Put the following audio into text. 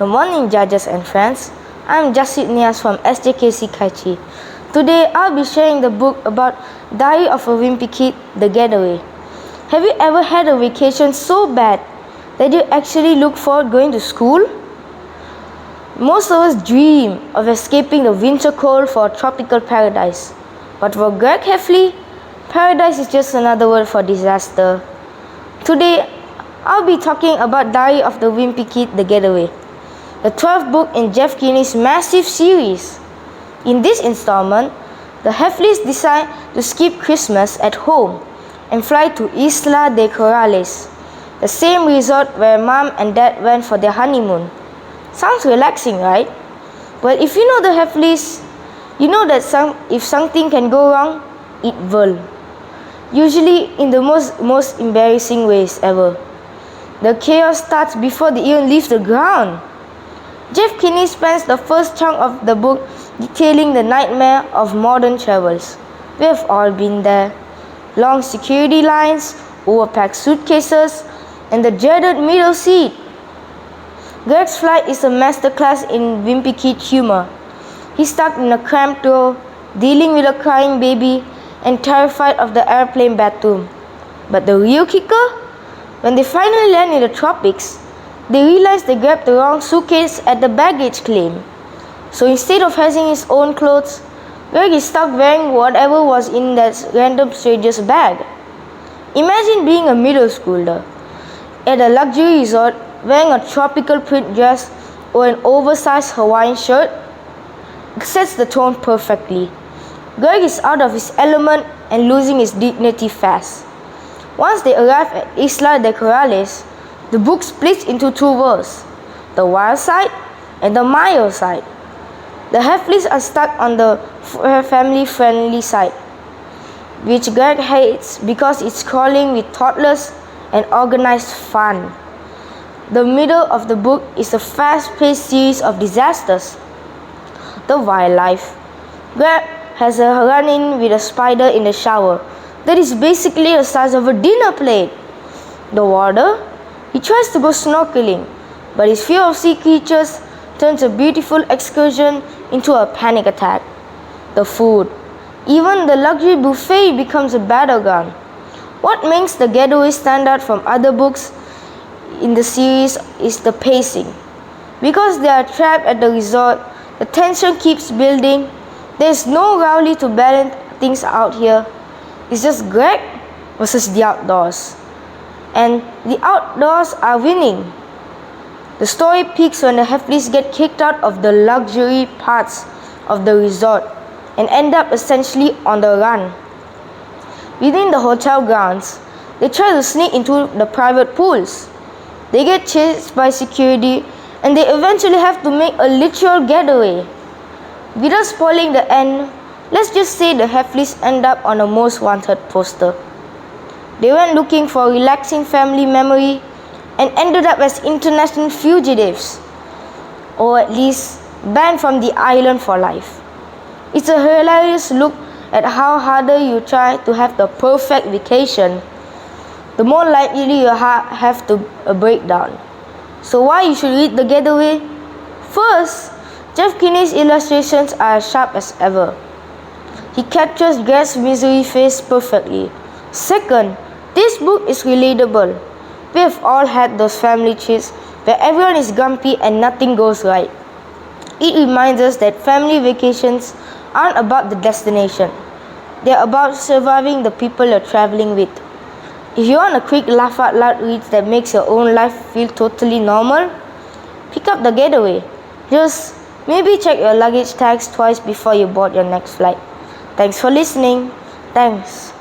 Good morning, judges and friends. I'm Jasved Nias from SJKC CHEE. Today, I'll be sharing the book about Diary of a Wimpy Kid, The Getaway. Have you ever had a vacation so bad that you actually look forward going to school? Most of us dream of escaping the winter cold for a tropical paradise. But for Greg Heffley, paradise is just another word for disaster. Today, I'll be talking about Diary of the Wimpy Kid, The Getaway, the 12th book in Jasved Nias' massive series. In this installment, the Heffleys decide to skip Christmas at home and fly to Isla de Corrales, the same resort where Mom and Dad went for their honeymoon. Sounds relaxing, right? Well, if you know the Heffleys, you know that if something can go wrong, it will. Usually in the most embarrassing ways ever. The chaos starts before they even leave the ground. Jasved Nias spends the first chunk of the book detailing the nightmare of modern travels. We have all been there. Long security lines, overpacked suitcases, and the dreaded middle seat. Greg's flight is a masterclass in wimpy kid humor. He's stuck in a cramped row, dealing with a crying baby, and terrified of the airplane bathroom. But the real kicker? When they finally land in the tropics, they realize they grabbed the wrong suitcase at the baggage claim. So instead of having his own clothes, Greg is stuck wearing whatever was in that random stranger's bag. Imagine being a middle schooler at a luxury resort wearing a tropical print dress or an oversized Hawaiian shirt. It sets the tone perfectly. Greg is out of his element and losing his dignity fast. Once they arrive at Isla de Corrales, the book splits into two worlds, the wild side and the mild side. The Heffleys are stuck on the family-friendly side, which Greg hates because it's crawling with toddlers and organized fun. The middle of the book is a fast-paced series of disasters. The wildlife. Greg has a run-in with a spider in the shower that is basically the size of a dinner plate. The water. He tries to go snorkeling, but his fear of sea creatures turns a beautiful excursion into a panic attack. The food. Even the luxury buffet becomes a battleground. What makes The Getaway stand out from other books in the series is the pacing. Because they are trapped at the resort, the tension keeps building. There is no Rowley to balance things out here. It's just Greg versus the outdoors. And the outdoors are winning. The story peaks when the Heffleys get kicked out of the luxury parts of the resort and end up essentially on the run. Within the hotel grounds, they try to sneak into the private pools. They get chased by security and they eventually have to make a literal getaway. Without spoiling the end, let's just say the Heffleys end up on a most wanted poster. They went looking for a relaxing family memory and ended up as international fugitives, or at least banned from the island for life. It's a hilarious look at how harder you try to have the perfect vacation, the more likely you have to a breakdown. So why you should read The Getaway? First, Jasved Nias' illustrations are as sharp as ever. He captures Greg's misery face perfectly. Second, this book is relatable. We have all had those family trips where everyone is grumpy and nothing goes right. It reminds us that family vacations aren't about the destination. They're about surviving the people you're traveling with. If you want a quick laugh out loud read that makes your own life feel totally normal, pick up The Getaway. Just maybe check your luggage tags twice before you board your next flight. Thanks for listening. Thanks.